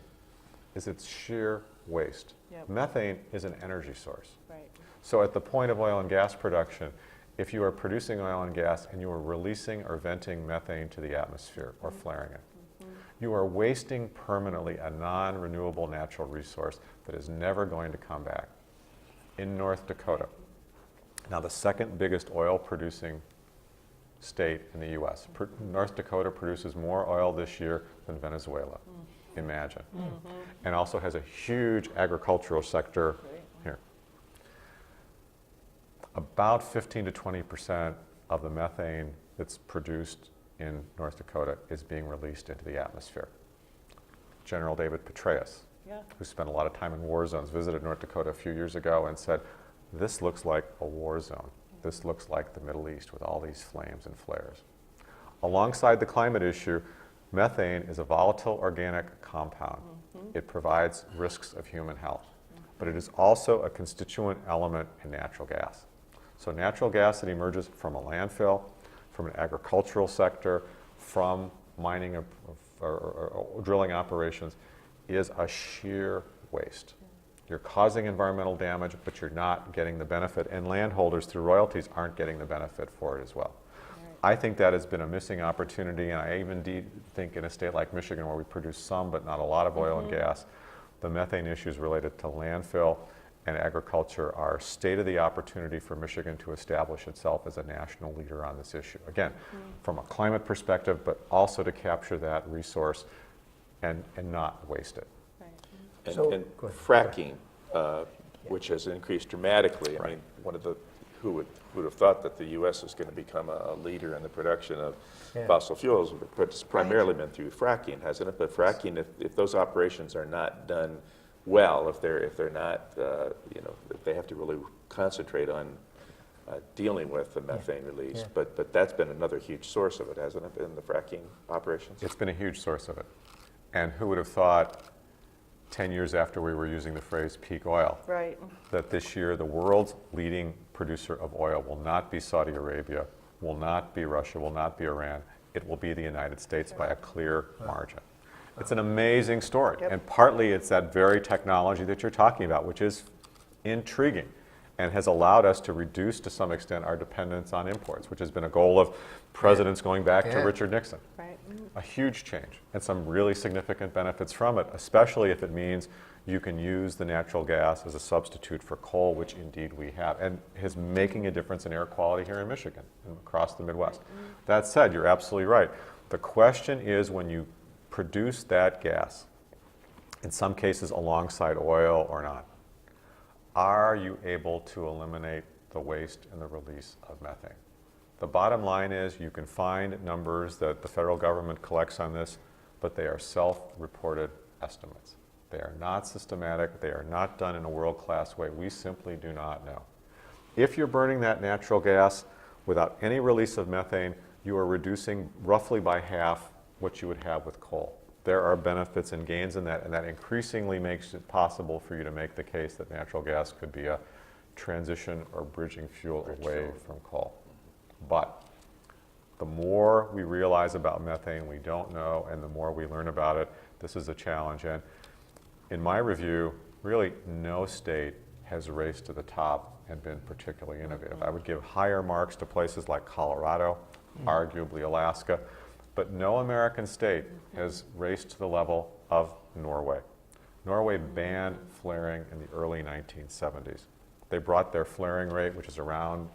[SPEAKER 2] is its sheer waste.
[SPEAKER 3] Yep.
[SPEAKER 2] Methane is an energy source.
[SPEAKER 3] Right.
[SPEAKER 2] So at the point of oil and gas production, if you are producing oil and gas and you are releasing or venting methane to the atmosphere or flaring it, you are wasting permanently a non-renewable natural resource that is never going to come back. In North Dakota, now the second biggest oil producing state in the U.S., North Dakota produces more oil this year than Venezuela. Imagine. And also has a huge agricultural sector here. About 15 to 20% of the methane that's produced in North Dakota is being released into the atmosphere. General David Petraeus, who spent a lot of time in war zones, visited North Dakota a few years ago and said, this looks like a war zone. This looks like the Middle East with all these flames and flares. Alongside the climate issue, methane is a volatile organic compound. It provides risks of human health, but it is also a constituent element in natural gas. So natural gas that emerges from a landfill, from an agricultural sector, from mining or drilling operations is a sheer waste. You're causing environmental damage, but you're not getting the benefit, and landholders through royalties aren't getting the benefit for it as well. I think that has been a missing opportunity, and I even think in a state like Michigan, where we produce some but not a lot of oil and gas, the methane issues related to landfill and agriculture are state of the opportunity for Michigan to establish itself as a national leader on this issue. Again, from a climate perspective, but also to capture that resource and not waste it.
[SPEAKER 1] And,
[SPEAKER 4] So-
[SPEAKER 1] and
[SPEAKER 4] go ahead.
[SPEAKER 1] fracking, which has increased dramatically. I mean, who would have thought that the U.S. is going to become a leader in the production of fossil fuels? But it's primarily been through fracking, hasn't it? But fracking, if those operations are not done well, if they're not, if they have to really concentrate on dealing with the methane release. But that's been another huge source of it, hasn't it, in the fracking operations?
[SPEAKER 2] It's been a huge source of it. And who would have thought 10 years after we were using the phrase peak oil, that this year the world's leading producer of oil will not be Saudi Arabia, will not be Russia, will not be Iran. It will be the United States by a clear margin. It's an amazing story. And partly it's that very technology that you're talking about, which is intriguing and has allowed us to reduce to some extent our dependence on imports, which has been a goal of presidents going back to Richard Nixon. A huge change and some really significant benefits from it, especially if it means you can use the natural gas as a substitute for coal, which indeed we have, and is making a difference in air quality here in Michigan and across the Midwest. That said, you're absolutely right. The question is, when you produce that gas, in some cases alongside oil or not, are you able to eliminate the waste and the release of methane? The bottom line is you can find numbers that the federal government collects on this, but they are self-reported estimates. They are not systematic. They are not done in a world-class way. We simply do not know. If you're burning that natural gas without any release of methane, you are reducing roughly by half what you would have with coal. There are benefits and gains in that, and that increasingly makes it possible for you to make the case that natural gas could be a transition or bridging fuel away from coal. But the more we realize about methane we don't know, and the more we learn about it, this is a challenge. And in my review, really no state has raced to the top and been particularly innovative. I would give higher marks to places like Colorado, arguably Alaska, but no American state has raced to the level of Norway. Norway banned flaring in the early 1970s. They brought their flaring rate, which is around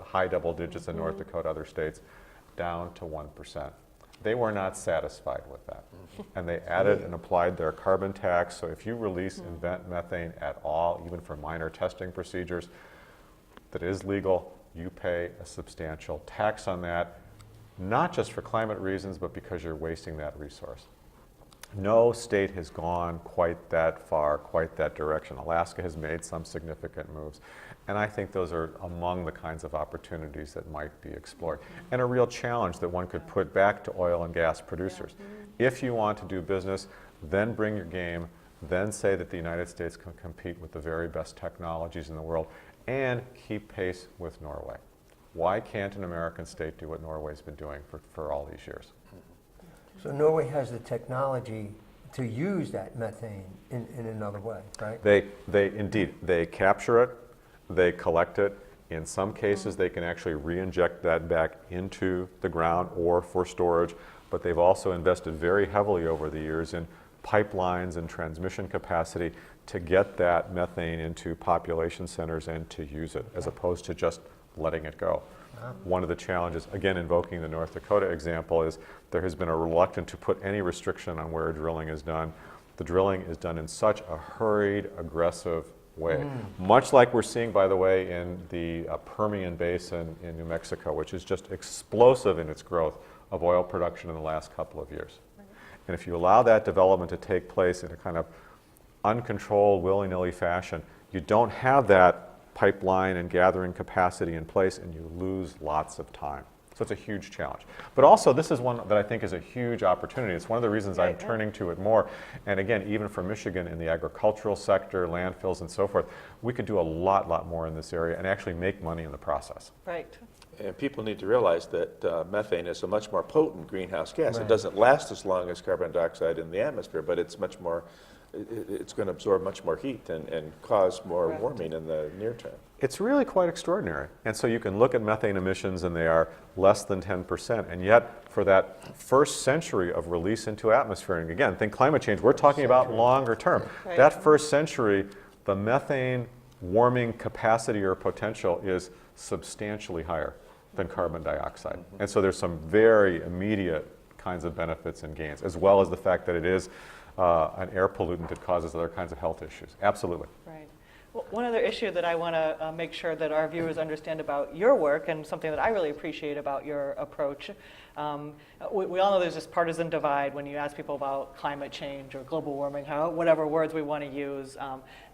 [SPEAKER 2] high double digits in North Dakota, other states, down to 1%. They were not satisfied with that. And they added and applied their carbon tax. So if you release and vent methane at all, even for minor testing procedures, that is legal, you pay a substantial tax on that, not just for climate reasons, but because you're wasting that resource. No state has gone quite that far, quite that direction. Alaska has made some significant moves. And I think those are among the kinds of opportunities that might be explored. And a real challenge that one could put back to oil and gas producers. If you want to do business, then bring your game, then say that the United States can compete with the very best technologies in the world and keep pace with Norway. Why can't an American state do what Norway's been doing for all these years?
[SPEAKER 4] So Norway has the technology to use that methane in another way, right?
[SPEAKER 2] They capture it, they collect it. In some cases, they can actually re-inject that back into the ground or for storage, but they've also invested very heavily over the years in pipelines and transmission capacity to get that methane into population centers and to use it, as opposed to just letting it go. One of the challenges, again invoking the North Dakota example, is there has been a reluctance to put any restriction on where drilling is done. The drilling is done in such a hurried, aggressive way. Much like we're seeing, by the way, in the Permian Basin in New Mexico, which is just explosive in its growth of oil production in the last couple of years. And if you allow that development to take place in a kind of uncontrolled, willy-nilly fashion, you don't have that pipeline and gathering capacity in place, and you lose lots of time. So it's a huge challenge. But also, this is one that I think is a huge opportunity. It's one of the reasons I'm turning to it more. And again, even for Michigan in the agricultural sector, landfills and so forth, we could do a lot more in this area and actually make money in the process.
[SPEAKER 3] Right.
[SPEAKER 1] And people need to realize that methane is a much more potent greenhouse gas.
[SPEAKER 4] Right.
[SPEAKER 1] It doesn't last as long as carbon dioxide in the atmosphere, but it's much more, it's going to absorb much more heat and cause more warming in the near term.
[SPEAKER 2] It's really quite extraordinary. And so you can look at methane emissions and they are less than 10%. And yet, for that first century of release into atmosphere, and again, think climate change, we're talking about longer term.
[SPEAKER 3] Right.
[SPEAKER 2] That first century, the methane warming capacity or potential is substantially higher than carbon dioxide. And so there's some very immediate kinds of benefits and gains, as well as the fact that it is an air pollutant that causes other kinds of health issues. Absolutely.
[SPEAKER 3] Right. Well, one other issue that I want to make sure that our viewers understand about your work, and something that I really appreciate about your approach, we all know there's this partisan divide when you ask people about climate change or global warming, whatever words we want to use,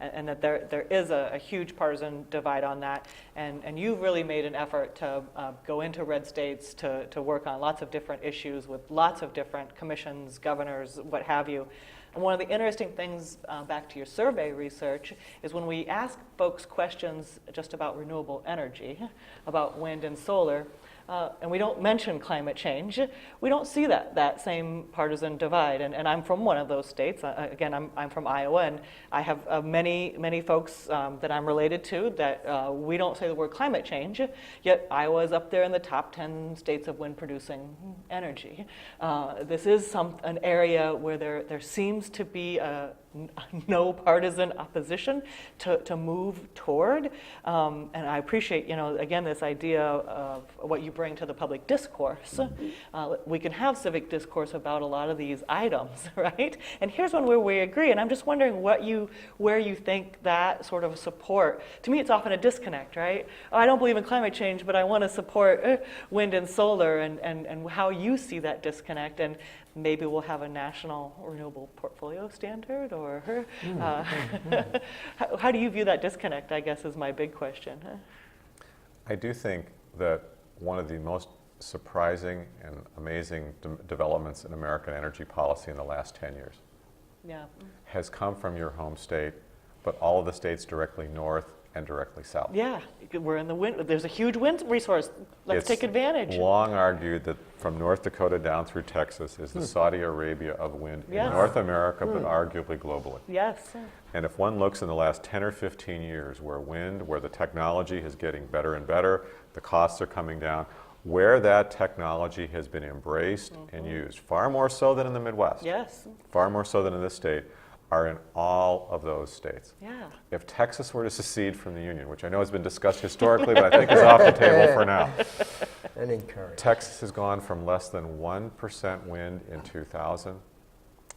[SPEAKER 3] and that there is a huge partisan divide on that. And you've really made an effort to go into red states to work on lots of different issues with lots of different commissions, governors, what have you. And one of the interesting things, back to your survey research, is when we ask folks questions just about renewable energy, about wind and solar, and we don't mention climate change, we don't see that same partisan divide. And I'm from one of those states. Again, I'm from Iowa, and I have many folks that I'm related to that we don't say the word climate change, yet Iowa is up there in the top 10 states of wind-producing energy. This is an area where there seems to be no partisan opposition to move toward. And I appreciate, again, this idea of what you bring to the public discourse. We can have civic discourse about a lot of these items, right? And here's one where we agree, and I'm just wondering where you think that sort of support, to me it's often a disconnect, right? Oh, I don't believe in climate change, but I want to support wind and solar, and how you see that disconnect. And maybe we'll have a national renewable portfolio standard, or how do you view that disconnect, I guess, is my big question.
[SPEAKER 2] I do think that one of the most surprising and amazing developments in American energy policy in the last 10 years has come from your home state, but all of the states directly north and directly south. Yeah,
[SPEAKER 3] we're in the wind. There's a huge wind resource. Let's take advantage.
[SPEAKER 2] It's long argued that from North Dakota down through Texas is the Saudi Arabia of wind in North America, but arguably globally.
[SPEAKER 3] Yes.
[SPEAKER 2] And if one looks in the last 10 or 15 years where the technology is getting better and better, the costs are coming down, where that technology has been embraced and used, far more so than in the Midwest, far more so than in this state, are in all of those states.
[SPEAKER 3] Yeah.
[SPEAKER 2] If Texas were to secede from the Union, which I know has been discussed historically, but I think is off the table for now.
[SPEAKER 4] And encouraged.
[SPEAKER 2] Texas has gone from less than 1% wind in 2000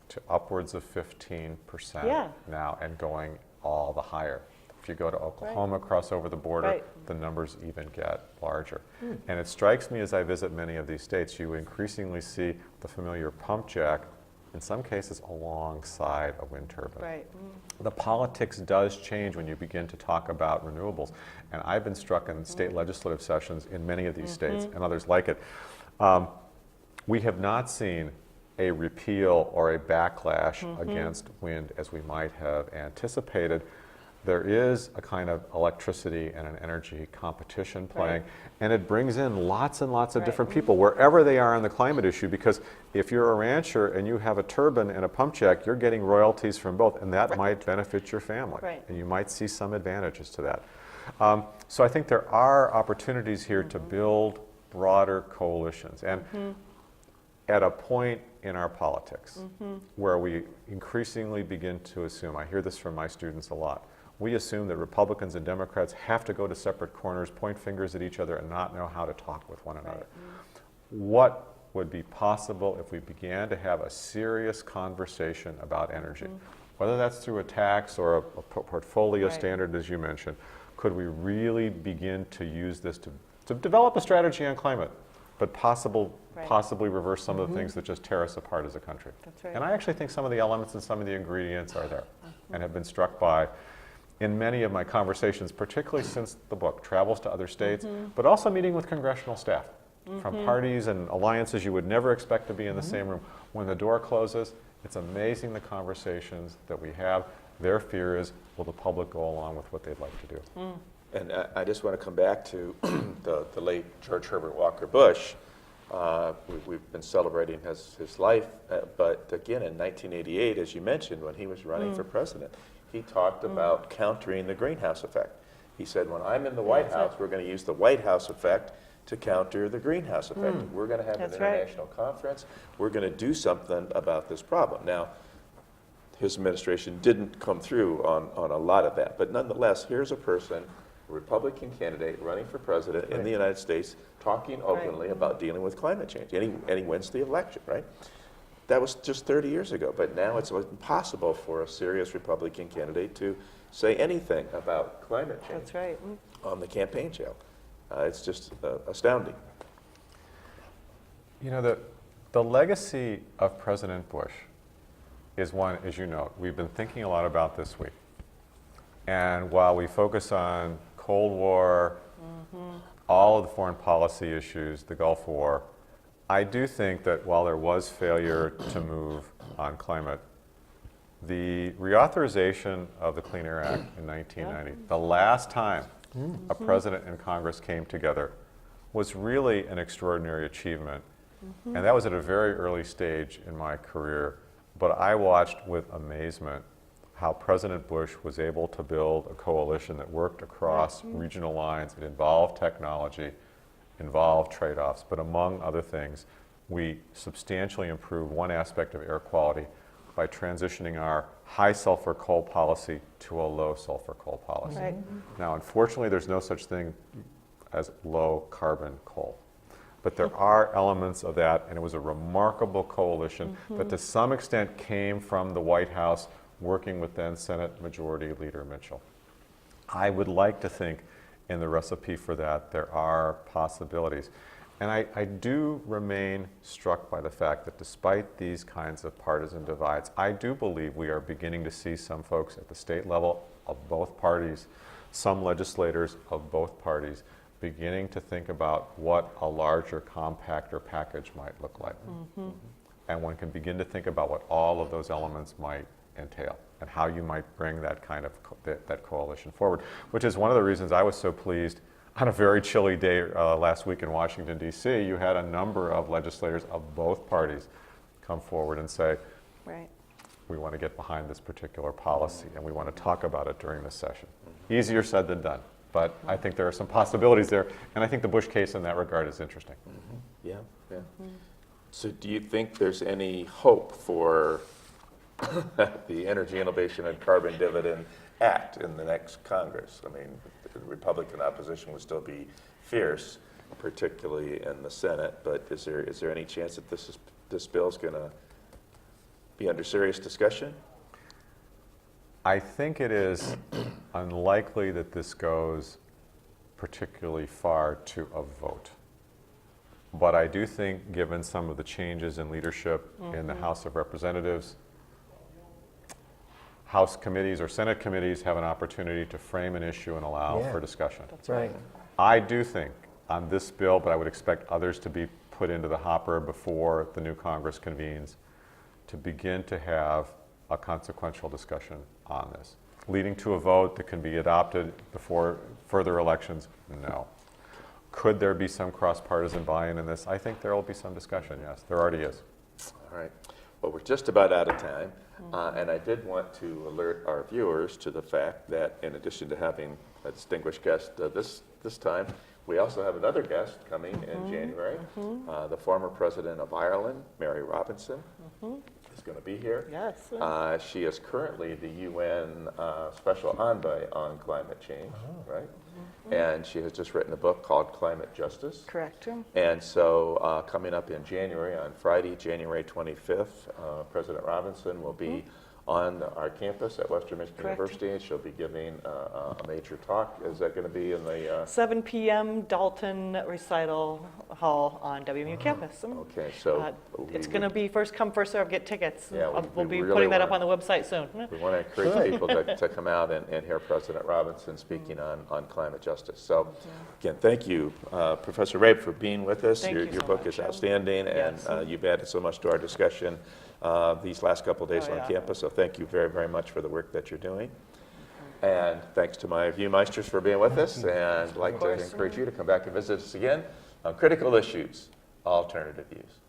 [SPEAKER 2] to upwards of 15% now, and going all the higher. If you go to Oklahoma, cross over the border, the numbers even get larger. And it strikes me as I visit many of these states, you increasingly see the familiar pump jack in some cases alongside a wind turbine.
[SPEAKER 3] Right.
[SPEAKER 2] The politics does change when you begin to talk about renewables. And I've been struck in state legislative sessions in many of these states and others like it. We have not seen a repeal or a backlash against wind as we might have anticipated. There is a kind of electricity and an energy competition playing, and it brings in lots and lots of different people wherever they are on the climate issue, because if you're a rancher and you have a turbine and a pump jack, you're getting royalties from both, and that might benefit your family, and you might see some advantages to that. So I think there are opportunities here to build broader coalitions, and at a point in our politics where we increasingly begin to assume, I hear this from my students a lot, we assume that Republicans and Democrats have to go to separate corners, point fingers at each other, and not know how to talk with one another. What would be possible if we began to have a serious conversation about energy? Whether that's through a tax or a portfolio standard, as you mentioned, could we really begin to use this to develop a strategy on climate, but possibly reverse some of the things that just tear us apart as a country?
[SPEAKER 3] That's right.
[SPEAKER 2] And I actually think some of the elements and some of the ingredients are there and have been struck by in many of my conversations, particularly since the book travels to other states, but also meeting with congressional staff from parties and alliances you would never expect to be in the same room. When the door closes, it's amazing the conversations that we have. Their fear is, will the public go along with what they'd like to do?
[SPEAKER 1] And I just want to come back to the late George Herbert Walker Bush. We've been celebrating his life, but again, in 1988, as you mentioned, when he was running for president, he talked about countering the greenhouse effect. He said, when I'm in the White House, we're going to use the White House effect to counter the greenhouse effect. We're going to have an international conference. We're going to do something about this problem. Now, his administration didn't come through on a lot of that, but nonetheless, here's a person, a Republican candidate running for president in the United States, talking openly about dealing with climate change, and he wins the election, right? That was just 30 years ago, but now it's impossible for a serious Republican candidate to say anything about climate change
[SPEAKER 3] That's right.
[SPEAKER 1] on the campaign trail. It's just astounding.
[SPEAKER 2] You know, the legacy of President Bush is one, as you know, we've been thinking a lot about this week. And while we focus on Cold War, all of the foreign policy issues, the Gulf War, I do think that while there was failure to move on climate, the reauthorization of the Clean Air Act in 1990, the last time a president and Congress came together, was really an extraordinary achievement. And that was at a very early stage in my career. But I watched with amazement how President Bush was able to build a coalition that worked across regional lines. It involved technology, involved trade-offs, but among other things, we substantially improved one aspect of air quality by transitioning our high sulfur coal policy to a low sulfur coal policy. Now, unfortunately, there's no such thing as low carbon coal. But there are elements of that, and it was a remarkable coalition that to some extent came from the White House working with then Senate Majority Leader Mitchell. I would like to think in the recipe for that there are possibilities. And I do remain struck by the fact that despite these kinds of partisan divides, I do believe we are beginning to see some folks at the state level of both parties, some legislators of both parties, beginning to think about what a larger compactor package might look like. And one can begin to think about what all of those elements might entail and how you might bring that kind of that coalition forward, which is one of the reasons I was so pleased. On a very chilly day last week in Washington, D.C., you had a number of legislators of both parties come forward and say, we want to get behind this particular policy and we want to talk about it during this session. Easier said than done, but I think there are some possibilities there, and I think the Bush case in that regard is interesting.
[SPEAKER 1] Yeah. So do you think there's any hope for the Energy Innovation and Carbon Dividend Act in the next Congress? I mean, the Republican opposition would still be fierce, particularly in the Senate, but is there any chance that this bill is going to be under serious discussion?
[SPEAKER 2] I think it is unlikely that this goes particularly far to a vote. But I do think, given some of the changes in leadership in the House of Representatives, House committees or Senate committees have an opportunity to frame an issue and allow
[SPEAKER 4] Yeah.
[SPEAKER 2] for discussion.
[SPEAKER 3] That's
[SPEAKER 4] Right.
[SPEAKER 2] I do think on this bill, but I would expect others to be put into the hopper before the new Congress convenes, to begin to have a consequential discussion on this. Leading to a vote that can be adopted before further elections, no. Could there be some cross-partisan buy-in in this? I think there will be some discussion, yes. There already is.
[SPEAKER 1] All right. Well, we're just about out of time. And I did want to alert our viewers to the fact that in addition to having a distinguished guest this time, we also have another guest coming in January. The former president of Ireland, Mary Robinson, is going to be here.
[SPEAKER 3] Yes.
[SPEAKER 1] She is currently the UN Special Envoy on Climate Change, right? And she has just written a book called Climate Justice.
[SPEAKER 3] Correct.
[SPEAKER 1] And so coming up in January, on Friday, January 25th, President Robinson will be on our campus at Western Michigan
[SPEAKER 3] Correct.
[SPEAKER 1] University, and she'll be giving a major talk. Is that going to be in the...
[SPEAKER 3] 7 p.m. Dalton Recital Hall on WMU campus.
[SPEAKER 1] Okay, so...
[SPEAKER 3] It's going to be first come, first serve, get tickets.
[SPEAKER 1] Yeah,
[SPEAKER 3] We'll
[SPEAKER 1] we
[SPEAKER 3] be
[SPEAKER 1] really
[SPEAKER 3] putting that up on
[SPEAKER 1] wanna-
[SPEAKER 3] the website soon.
[SPEAKER 1] We want to encourage
[SPEAKER 4] Good.
[SPEAKER 1] people to come out and hear President Robinson speaking on climate justice. So, again, thank you, Professor Rabe, for being with us.
[SPEAKER 3] Thank
[SPEAKER 1] Your
[SPEAKER 3] you so
[SPEAKER 1] book
[SPEAKER 3] much.
[SPEAKER 1] is outstanding, and
[SPEAKER 3] Yes.
[SPEAKER 1] you've added so much to our discussion these last couple of days
[SPEAKER 3] Oh,
[SPEAKER 1] on
[SPEAKER 3] yeah.
[SPEAKER 1] campus. So thank you very, very much for the work that you're doing. And thanks to my Viewmeisters for being with us, and I'd like to
[SPEAKER 3] course.
[SPEAKER 1] encourage you to come back and visit us again on Critical Issues, Alternative Views.